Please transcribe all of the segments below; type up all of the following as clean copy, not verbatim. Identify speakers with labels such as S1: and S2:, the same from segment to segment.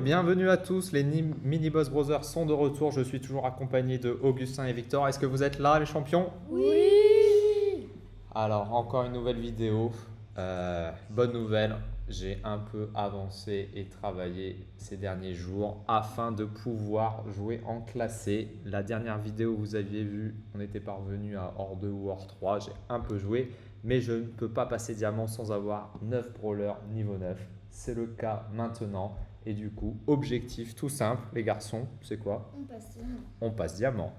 S1: bienvenue à tous. Les Mini Boss Brothers sont de retour. Je suis toujours accompagné de Augustin et Victor. Est-ce que vous êtes là, les champions?
S2: Oui.
S1: Alors, encore une nouvelle vidéo. Bonne nouvelle, j'ai un peu avancé et travaillé ces derniers jours afin de pouvoir jouer en classé. La dernière vidéo, vous aviez vu, on était parvenu à Hors 2 ou Hors 3. J'ai un peu joué, mais je ne peux pas passer diamant sans avoir 9 brawlers niveau 9. C'est le cas maintenant. Et du coup, objectif tout simple, les garçons, c'est quoi?
S2: On passe diamant.
S1: On passe diamant.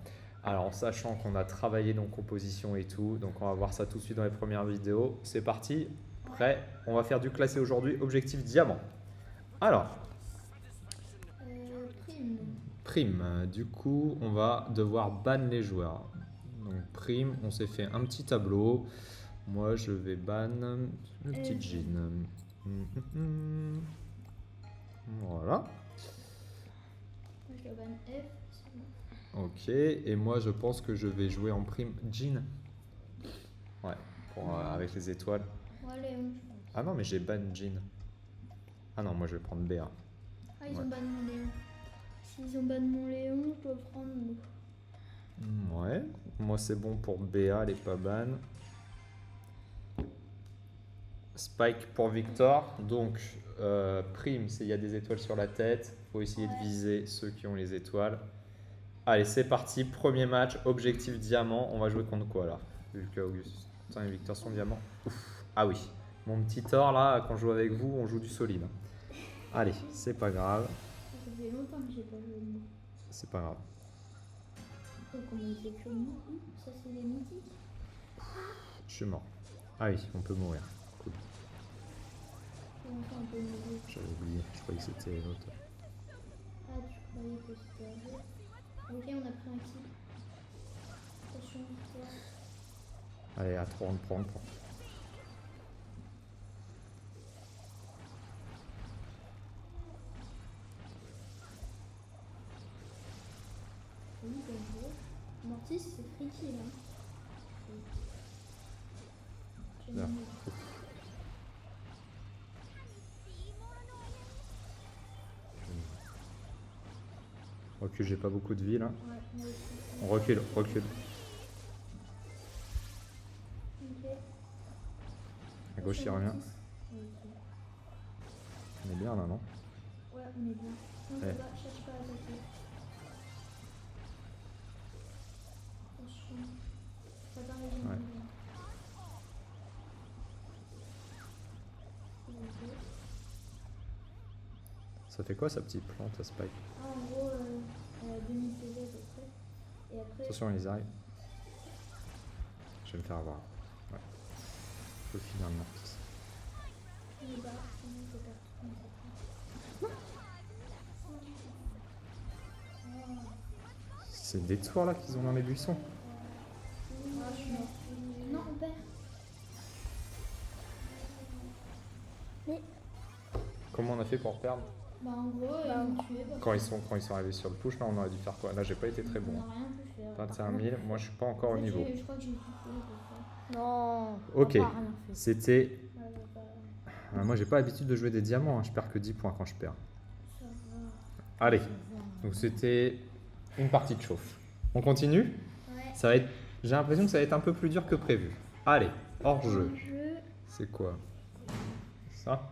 S1: Alors, en sachant qu'on a travaillé nos compositions et tout, donc on va voir ça tout de suite dans les premières vidéos. C'est parti, prêt? On va faire du classé aujourd'hui, objectif diamant. Alors,
S2: Prime.
S1: prime, du coup, on va devoir ban les joueurs. Donc, prime, on s'est fait un petit tableau. Moi, je vais ban le petit Jean. Voilà.
S2: Moi je dois ban F. C'est bon.
S1: Ok, et moi je pense que je vais jouer en prime Jean. Ouais, avec les étoiles.
S2: Moi Léon, je pense.
S1: Ah non, mais j'ai ban Jean. Ah non, moi je vais prendre BA.
S2: Ah, ils
S1: Ouais.
S2: ont ban mon Léon. S'ils ont ban mon Léon, je dois prendre l'eau.
S1: Ouais, moi c'est bon pour BA, elle est pas ban. Spike pour Victor. Donc, prime, c'est il y a des étoiles sur la tête. Faut essayer de viser ceux qui ont les étoiles. Allez, c'est parti. Premier match, objectif diamant. On va jouer contre quoi là? Vu qu'Augustin et Victor sont diamant. Ouf. Ah oui, mon petit Thor là, quand je joue avec vous, on joue du solide. Allez, c'est pas grave.
S2: Ça fait longtemps que j'ai pas joué au mot.
S1: C'est pas grave.
S2: Donc on était que le mot. Ça c'est des mythiques.
S1: Je suis mort. Ah oui, on peut mourir. Cool.
S2: Comment ça on peut mourir?
S1: J'avais oublié, je croyais que c'était l'autre.
S2: Ah, tu croyais que c'était un jeu. Ok, on a pris un kill. Attention, Victor.
S1: Allez, à 3, on le prend, on le prend.
S2: Oui, bien joué. Mortis, c'est freaky là. J'aime
S1: Là.
S2: bien.
S1: Recule, j'ai pas beaucoup de vie là.
S2: Ouais, moi aussi.
S1: On recule, recule.
S2: Ok.
S1: À gauche, il revient.
S2: Ok.
S1: On est bien là, non?
S2: Ouais, on est bien. Non,
S1: Ouais.
S2: ça va, cherche pas à attaquer. Attention. Ça va arriver.
S1: Ouais. Ça fait quoi sa petite plante à Spike?
S2: Ah, en gros, 2000 PV à peu près. Et après.
S1: Attention, ils arrivent. Je vais me faire avoir. Ouais. Je peux finir le Mortis.
S2: On est bas, sinon il faut perdre tout le monde.
S1: C'est des tours là qu'ils ont dans les buissons.
S2: Ah, je suis mort. Non, on perd. Mais.
S1: Comment on a fait pour perdre?
S2: Bah, en gros, ils m'ont tué.
S1: Quand ils sont arrivés sur le push, là on aurait dû faire quoi? Là j'ai pas été très bon.
S2: On n'a rien pu faire.
S1: 21 000, moi je suis pas encore au niveau.
S2: Je crois que j'ai tout fait pour ça.
S3: Non.
S1: Ok,
S3: on a pas rien fait.
S1: c'était...
S2: Ouais, bah,
S1: Moi j'ai pas l'habitude de jouer des diamants, hein. Je perds que 10 points quand je perds.
S2: ça va.
S1: Allez, donc c'était une partie de chauffe. On continue?
S2: Ouais.
S1: Ça va être... J'ai l'impression que ça va être un peu plus dur que prévu. Allez, hors jeu.
S2: Jeu.
S1: C'est quoi? Ça?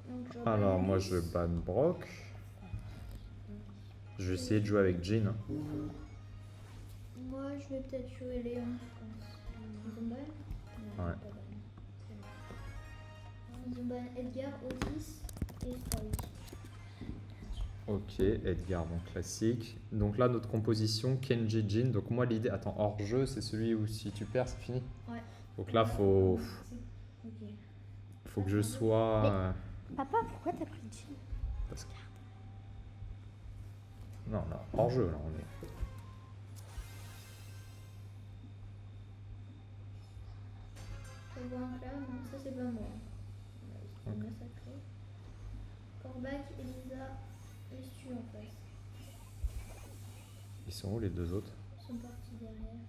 S2: Donc, je
S1: Alors
S2: ban
S1: moi
S2: Alice.
S1: je ban Brock. Je vais essayer de jouer avec Jean. Hein.
S2: Moi, je vais peut-être jouer Léon, je pense. Ils ont ban? Non,
S1: Ouais.
S2: pas ban. Ils ont ban Edgar, Otis et Spike.
S1: Ok, Edgar, donc classique. Donc là notre composition, Kenji Jean. Donc moi l'idée... Attends, hors jeu c'est celui où si tu perds c'est fini?
S2: Ouais.
S1: Donc là faut
S2: Ok.
S1: que je sois...
S3: Papa, pourquoi t'as pris le jean?
S1: parce que... Non, là, hors jeu là on est...
S2: Ça voit un clair? Non, ça c'est pas moi. Ils sont
S1: Ok.
S2: massacrés. Corbac, Elisa et Stu en face.
S1: Ils sont où les deux autres?
S2: Ils sont partis derrière.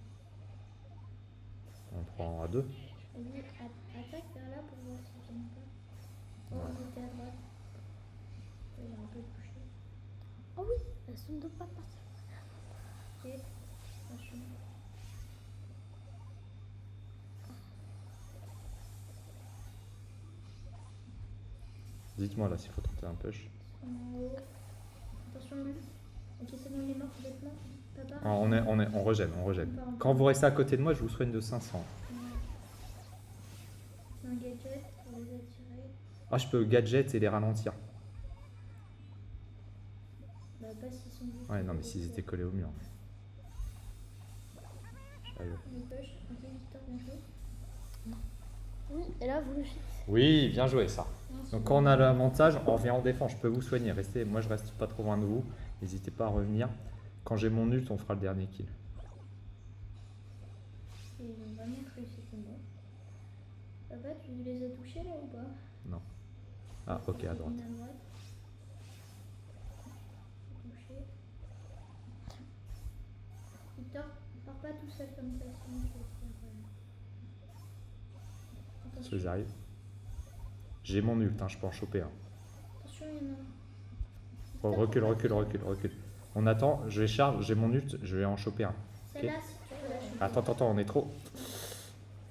S1: On prend à deux.
S2: Vas-y, attaque vers là pour voir s'ils viennent pas. Oh,
S1: Ouais.
S2: ils étaient à droite. Il a un peu touché.
S3: Oh oui, elles sont de papa.
S2: Ok. Attention.
S1: Dites-moi là s'il faut tenter un push.
S2: En haut. Attention, lui. Ok, c'est bon, il est mort complètement. Papa.
S1: Ah, on rejette, on rejette.
S2: On part, on
S1: Quand
S2: part.
S1: vous restez à côté de moi, je vous soigne de 500.
S2: Un gadget pour les attirer.
S1: Ah, je peux gadget et les ralentir.
S2: Bah, pas s'ils sont juste.
S1: Ouais, non, mais s'ils étaient collés au mur. J'avais-
S2: Les push. Ok, Victor, bien joué.
S3: Oui, et là, vous le faites.
S1: Oui, bien joué ça.
S2: Non, c'est
S1: Donc
S2: bon.
S1: quand on a l'avantage, on revient en défense. Je peux vous soigner. Restez, moi je reste pas trop loin de vous. N'hésitez pas à revenir. Quand j'ai mon ult, on fera le dernier kill.
S2: Ils ont vraiment cru que c'était moi. Papa, tu les as touchés là ou pas?
S1: Non. Ah, ok, à droite.
S2: Une à droite. Touché. Victor, pars pas tout seul comme ça, sinon tu vas te faire.
S1: Ceux
S2: Attention,
S1: ils arrivent. J'ai mon ult, hein, je peux en choper un.
S2: attention, il y en a un.
S1: Oh,
S2: Victor,
S1: recule,
S2: pars pas
S1: recule,
S2: tout seul.
S1: recule, recule. On attend, je vais charge, j'ai mon ult, je vais en choper un.
S2: Celle-là, si tu peux la choper.
S1: Attends, on est trop.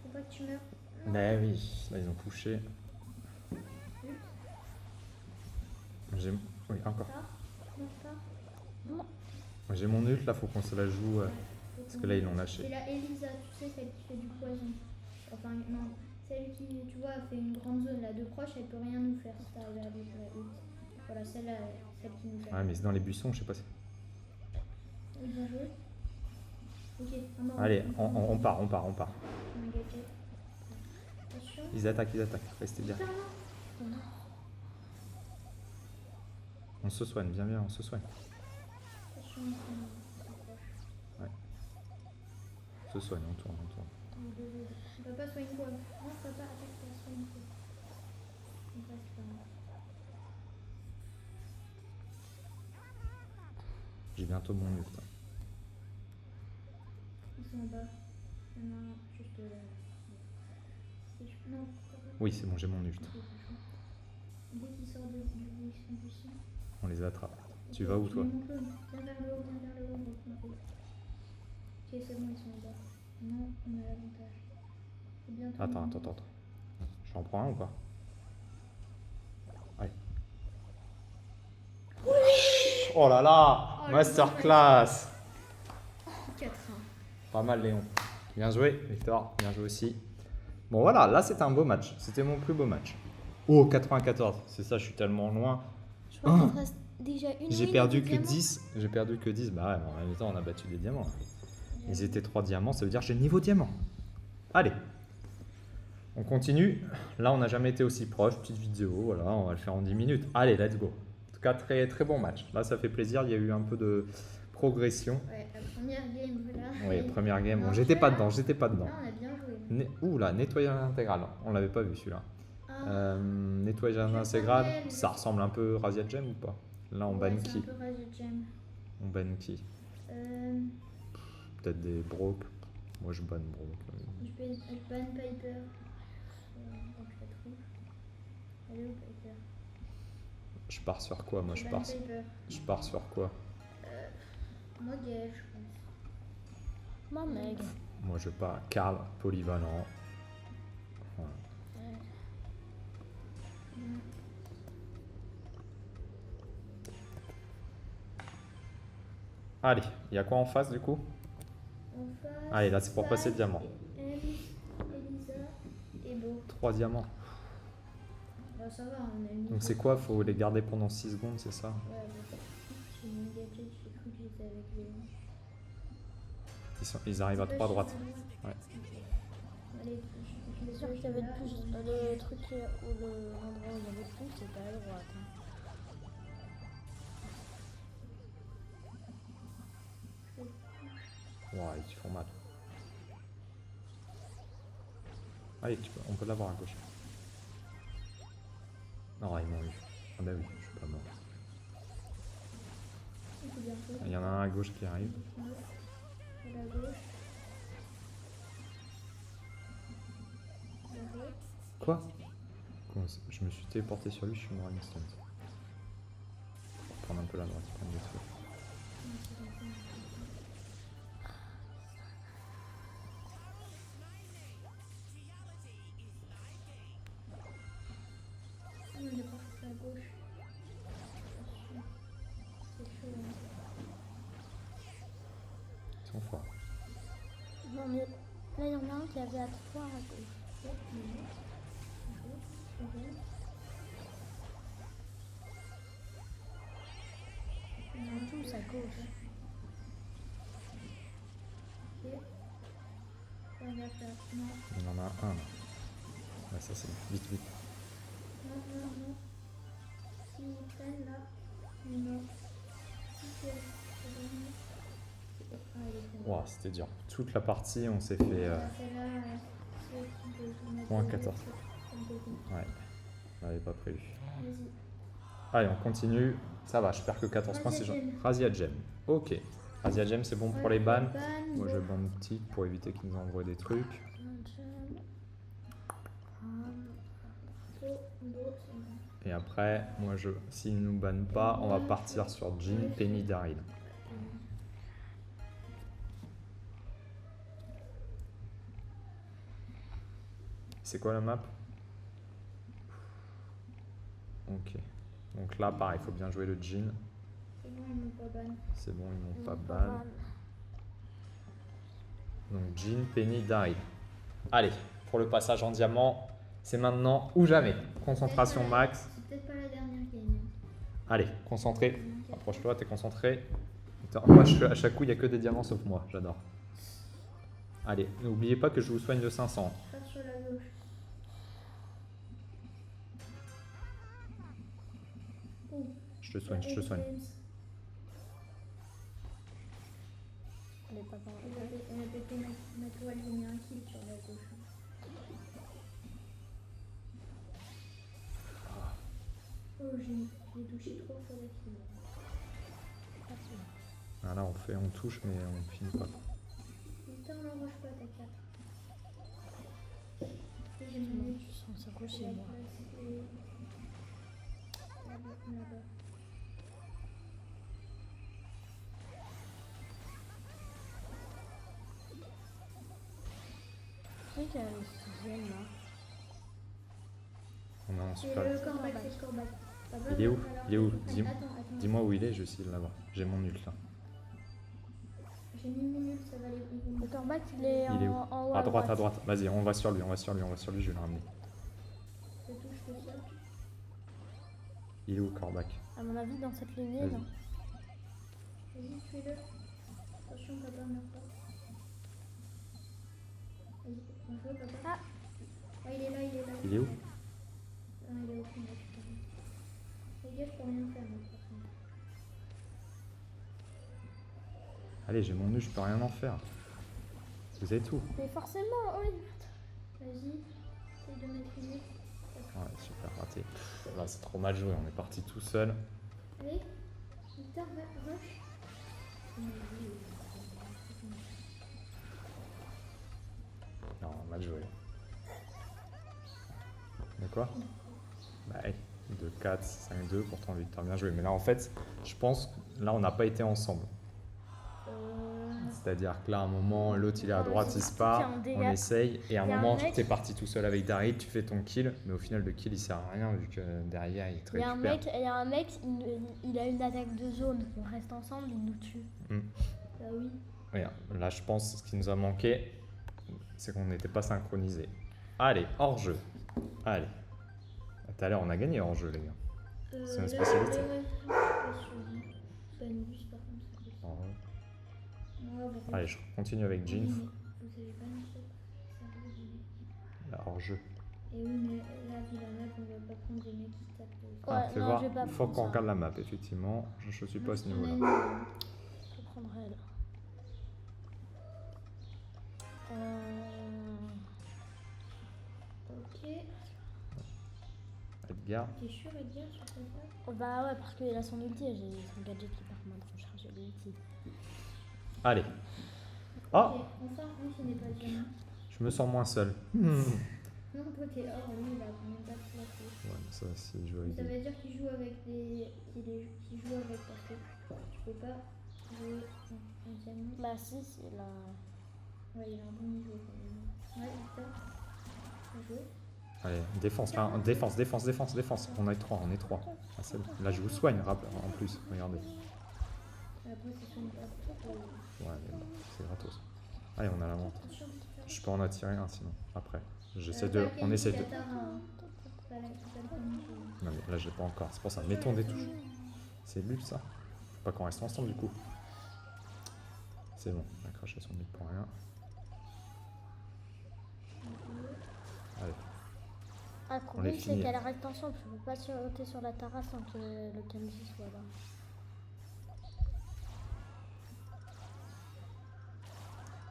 S2: Faut pas que tu meurs. Non.
S1: Mais oui, là ils ont touché. J'ai... Oui, encore.
S2: Pars. Non, pars.
S1: J'ai mon ult, là faut qu'on se la joue.
S2: Faut
S1: Parce
S2: qu'on-
S1: que là ils l'ont lâché.
S2: C'est la Elisa, tu sais, celle qui fait du poison. Enfin, non, celle qui, tu vois, fait une grande zone là de proche, elle peut rien nous faire si t'arrives à aller la ult. Voilà, celle-là, celle qui nous a.
S1: Ouais, mais c'est dans les buissons, je sais pas si.
S2: Oui, bien joué. Ok, un mort.
S1: Allez, on part.
S2: Un gadget. Attention.
S1: Ils attaquent, restez bien.
S2: Putain, non.
S1: On se soigne, bien, on se soigne.
S2: Attention, on s'approche.
S1: On se soigne, on tourne.
S2: Papa, soigne-toi. Non, papa, attaque-toi, soigne-toi. On passe par là.
S1: J'ai bientôt mon ult.
S2: Ils sont en bas. Il y en a un juste là. Non, papa.
S1: Oui, c'est bon, j'ai mon ult.
S2: Ok, franchement. Dès qu'il sort du buisson.
S1: On les attrape. Tu vas où, toi?
S2: Viens vers le haut, viens vers le haut. Ok, c'est bon, ils sont en bas. Non, on a l'avantage. C'est bientôt.
S1: Attends. J'en prends un ou pas? Allez. Oh là là,
S2: Oh, le
S1: masterclass.
S2: 4-1.
S1: Pas mal, Léon. Bien joué, Victor. Bien joué aussi. Bon, voilà, là, c'était un beau match. C'était mon plus beau match. Oh, 94. C'est ça, je suis tellement loin.
S3: Je crois qu'il te reste déjà une
S1: J'ai
S3: win
S1: perdu
S3: et
S1: que
S3: des diamants.
S1: 10. J'ai perdu que 10. Bah ouais, mais en même temps, on a battu des diamants. Ils étaient 3 diamants, ça veut dire que j'ai le niveau diamant. Allez. On continue. Là, on n'a jamais été aussi proche. Petite vidéo, voilà, on va le faire en 10 minutes. Allez, let's go. En tout cas, très, très bon match. Là, ça fait plaisir. Il y a eu un peu de progression.
S2: Ouais, la première game, là.
S1: Oui, première game. Bon,
S2: Non,
S1: j'étais pas
S2: celui-là,
S1: dedans.
S2: là, on a bien joué.
S1: Ouh là, nettoyage intégral. On l'avait pas vu celui-là.
S2: Ah,
S1: Nettoyage
S2: Je
S1: intégral,
S2: savais, mais-
S1: ça ressemble un peu Razia Gem ou pas? Là, on
S2: ouais,
S1: ban
S2: c'est
S1: qui?
S2: un peu Razor Jam.
S1: On ban qui? Peut-être des Broke. Moi, je ban Broke.
S2: Je ban Piper. Bon, je la trouve. Elle est où, Piper?
S1: Je pars sur quoi? Moi, je
S2: Ban
S1: pars
S2: Piper.
S1: sur quoi?
S2: Moi, Gaël, je pense.
S3: Moi, Meg.
S1: Moi, je pars Karl, polyvalent. Voilà. Allez, il y a quoi en face du coup?
S2: En face.
S1: Allez, là, c'est pour passer le
S2: Spike,
S1: diamant.
S2: Elisa et Beau.
S1: 3 diamants.
S2: Bah, ça va, on a une.
S1: Donc, c'est quoi? Faut les garder pendant 6 secondes, c'est ça?
S2: Ouais, bah, j'ai mon gadget, j'ai cru que j'étais avec les.
S1: Ils arrivent à 3 à droite. Ouais.
S2: Allez, je les
S3: C'est sûr qu'il y avait le plus. Le truc où l'endroit où il y avait le plus, c'était à droite. Hein.
S1: Ouais, ils font mal. Allez, on peut l'avoir à gauche. Non, ils m'ont eu. Ah bah oui, je suis pas mort. Il y en a un à gauche qui arrive.
S2: À la gauche. À droite.
S1: Quoi? Je me suis téléporté sur lui, je suis mort à instant. prendre un peu la droite, prendre des trucs.
S2: On est parti à gauche. C'est chaud. Hein.
S1: Ils sont forts.
S3: Non, mais là, il y en a un qui avait à 3 à gauche. Il y en a tous à gauche.
S2: Ok. On va faire. Non,
S1: Il y en a un là. Ouais, ça c'est bon. Vite, vite.
S2: non. S'ils prennent là, non. Si c'est. Ah, il est bon.
S1: Wow, c'était dur. Toute la partie, on s'est fait
S2: Celle-là, c'est eux qui peuvent mettre
S1: moins
S2: le
S1: 14.
S2: comme des-
S1: Ouais, on l'avait pas prévu.
S2: Vas-y.
S1: Allez, on continue. Ça va, je perds que 14 points si j'en. Razia Gem. Ok. Razia Gem, c'est bon pour les bans. Moi, je bande petite pour éviter qu'ils nous envoient des trucs. Et après, moi, s'ils nous bannent pas, on va partir sur Jean, Penny, Daryl. C'est quoi la map? Ok. Donc là, pareil, il faut bien jouer le Jean.
S2: C'est bon, ils m'ont pas ban.
S1: C'est bon, ils m'ont pas ban. Donc Jean, Penny, Daryl. Allez, pour le passage en diamant, c'est maintenant ou jamais. Concentration max.
S2: C'est peut-être pas la dernière game.
S1: Allez, concentré. Approche-toi, t'es concentré. Moi, à chaque coup, il n'y a que des diamants sauf moi. J'adore. Allez, n'oubliez pas que je vous soigne de 500.
S2: Pas sur la gauche. Oh,
S1: Je te soigne, je te soigne.
S3: Elle est pas par
S2: Elle a pété ma toile, j'ai mis un kill sur la gauche. Oh, j'ai touché 3 fois la kill.
S1: Ah, là, on touche, mais on finit pas.
S2: Putain, on n'enroche pas, t'as 4. J'ai mis
S3: Tu sens s'accrocher, moi.
S2: là-bas.
S3: Tu sais qu'il y a le sixième là.
S1: On est en
S2: C'est
S1: super.
S2: le corbac, c'est le corbac.
S1: Il est où?
S2: Alors,
S1: Il est où?
S2: attends.
S1: Dis-moi où il est, je vais essayer de l'avoir. J'ai mon ult là.
S2: J'ai mis mon ult, ça va aller.
S3: Le corbac, il est
S1: Il est où?
S3: en haut
S1: À droite, à droite. Vas-y, on va sur lui, je vais le ramener.
S2: Je touche le sol.
S1: Il est où, Corbac?
S3: À mon avis, dans cette lignée,
S1: Vas-y.
S3: là.
S2: Vas-y, tuez-le. Attention, papa, meurt pas. Vas-y, on joue, papa. Ah, il est là.
S1: Il est où?
S2: Ah, il est au fond, là, putain. Les gars, je peux rien faire, moi, par contre.
S1: Allez, j'ai mon ult, je peux rien en faire. Vous avez tout.
S3: Mais forcément, oui.
S2: Vas-y, essaye de mettre une ult.
S1: Ouais, super raté. Là, c'est trop mal joué, on est parti tout seul.
S2: Allez, Victor, rush.
S1: Non, mal joué. De quoi? Bah, 2, 4, 5, 2, pourtant Victor bien joué. Mais là, en fait, je pense que là, on n'a pas été ensemble. C'est-à-dire que là, à un moment, l'autre il est à droite, il se part, on essaye, et à un moment, tu es parti tout seul avec Daryl, tu fais ton kill, mais au final, le kill il sert à rien vu que derrière il te
S3: Il y a
S1: récupère.
S3: un mec, il a une attaque de zone. On reste ensemble, il nous tue.
S2: Bah oui.
S1: Regarde, là, je pense que ce qui nous a manqué, c'est qu'on n'était pas synchronisés. Allez, hors jeu. Allez. Tout à l'heure, on a gagné hors jeu, les gars. C'est une spécialité.
S2: C'est une bus par contre.
S1: Oh.
S2: Ouais, bah,
S1: Allez, je continue avec Jean.
S2: vous savez pas non plus.
S1: Là, hors jeu.
S2: Et oui, mais là, vu la map, on va pas prendre des mecs qui tapent.
S1: Ah, fais
S3: non,
S1: voir.
S3: je vais pas
S1: Il faut
S3: prendre
S1: qu'on
S3: ça.
S1: regarde la map, effectivement. Je suis pas à ce niveau-là.
S3: Je prendrai elle.
S2: Ok.
S1: Edgar.
S2: T'es sûr, Edgar, sur ta table?
S3: Bah ouais, parce qu'il a son ulti et j'ai son gadget qui permet de recharger l'ulti.
S1: Allez. Oh,
S2: Ok, enfin, on finit pas le jeu.
S1: je me sens moins seul.
S2: Non, toi t'es hors, lui il a même pas classé.
S1: Ouais, mais ça, c'est jouer avec
S2: Ça
S1: des...
S2: veut dire qu'il joue avec qu'il joue avec parce que tu peux pas jouer entièrement.
S3: Bah si, c'est la...
S2: Ouais, il a un bon niveau quand même. Ouais, Victor. Bien joué.
S1: Allez, défense, là, défense, défense, défense, défense. On est 3, on est 3. Ah, c'est bon. Là, je vous soigne, en plus, regardez.
S2: Après, c'est son
S1: Ouais, mais bon, c'est gratos. Allez, on a l'avantage.
S2: attention.
S1: Je peux en attirer un sinon, après. J'essaie de... On essaie de... Non mais là, je l'ai pas encore, c'est pour ça. Mettons des touches. C'est le but, ça. Faut pas qu'on reste ensemble, du coup. C'est bon, on a craché son but pour rien. Allez.
S3: Ah, le
S1: On
S3: problème
S1: est
S3: c'est
S1: fini.
S3: qu'elle reste ensemble. Je peux pas sauter sur la terrasse sans que le Kenji soit là.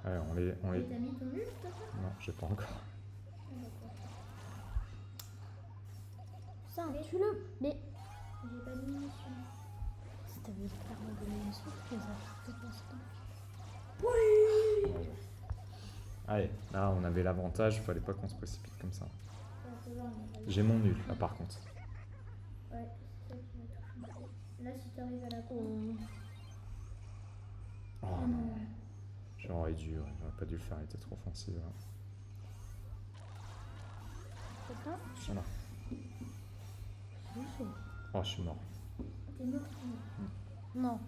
S1: Allez, on les...
S2: T'as mis ton but, toi?
S1: Non, j'ai pas encore.
S2: Ah, d'accord.
S3: Ça, tue-le. Mais
S2: J'ai pas de munitions.
S3: si t'avais clairement des munitions, tu les as fait passer.
S1: Allez, là, on avait l'avantage, il fallait pas qu'on se précipite comme ça.
S2: Ah, c'est bon, on a pas eu.
S1: J'ai mon nul, là, par contre.
S2: Ouais, c'est ça qui va tout changer. Là, si t'arrives à la cour.
S1: Oh non. J'aurais dû, ouais, j'aurais pas dû le faire, il était trop offensif. Là.
S3: C'est ça?
S1: Voilà. Oh, je suis mort.
S2: T'es mort, t'es mort.
S3: Non.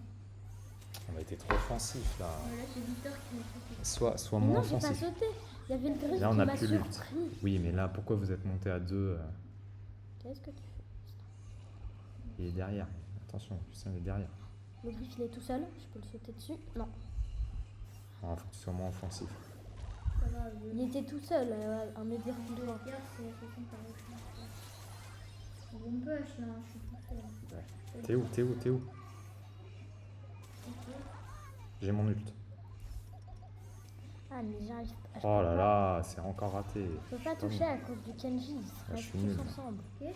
S1: On a été trop offensif, là.
S2: Là, c'est Victor qui m'a fait.
S1: Sois
S3: Mais
S1: moins
S3: non, j'ai pas
S1: offensif.
S3: sauté. Il y avait le gris
S1: Là, on
S3: qui
S1: a
S3: m'a
S1: plus l'ult.
S3: surpris.
S1: Oui, mais là, pourquoi vous êtes monté à deux
S3: Qu'est-ce que tu fais?
S1: Il est derrière. Attention, Lucien il est derrière.
S3: Le gris il est tout seul. Je peux le sauter dessus. Non.
S1: Oh, faut que tu sois moins offensif.
S2: Pas grave,
S3: Il était tout seul, un médias
S2: je
S3: de loin.
S2: regarde, c'est sympa. On peut acheter là, je suis tout seul.
S1: Ouais. T'es où? T'es où? T'es où?
S2: Ok.
S1: J'ai mon ult.
S3: Ah, mais j'arrive pas.
S1: Oh là là, c'est encore raté.
S3: Je peux pas toucher à cause du Kenji. Ils
S1: Ah, je
S3: restent
S1: suis
S3: tous
S1: nul.
S3: ensemble.
S2: Ok.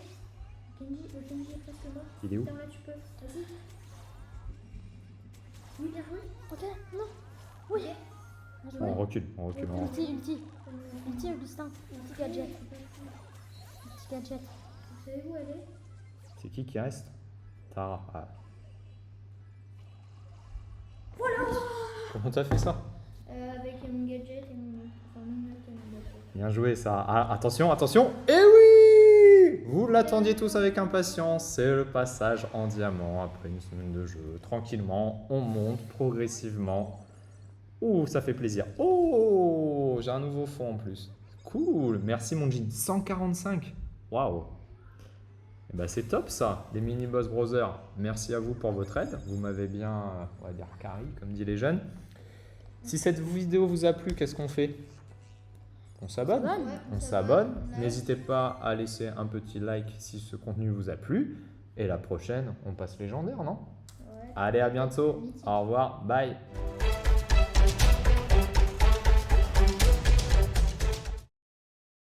S2: Le Kenji est presque mort.
S1: Il est où?
S2: Victor, là, tu peux. Vas-y. Oui, bien joué.
S3: Ok, non. Oui.
S2: Ok.
S3: Bien joué.
S1: On recule, on recule. On recule.
S3: Ulti, Augustin. Ulti gadget. Ulti gadget.
S2: Vous savez où elle est?
S1: C'est qui reste? Tara. Ah.
S2: Voilà.
S1: Comment t'as fait ça?
S2: Avec mon gadget et mon ult. Enfin, mon ult et mon gadget.
S1: Bien joué ça. Ah, attention, attention. Eh oui! Vous l'attendiez tous avec impatience. C'est le passage en diamant après une semaine de jeu. Tranquillement, on monte progressivement. Ouh, ça fait plaisir. Oh, j'ai un nouveau fond en plus. Cool. Merci mon Jin. 145. Waouh. Eh ben, c'est top ça, les Mini Boss Brothers. Merci à vous pour votre aide. Vous m'avez bien, on va dire, carry, comme dit les jeunes. Si cette vidéo vous a plu, qu'est-ce qu'on fait? On s'abonne.
S3: s'abonne.
S2: Ouais,
S1: On
S2: ça
S1: s'abonne.
S2: va.
S1: N'hésitez pas à laisser un petit like si ce contenu vous a plu. Et la prochaine, on passe légendaire, non?
S2: Ouais.
S1: Allez, à bientôt.
S2: Mythique.
S1: Au revoir. Bye.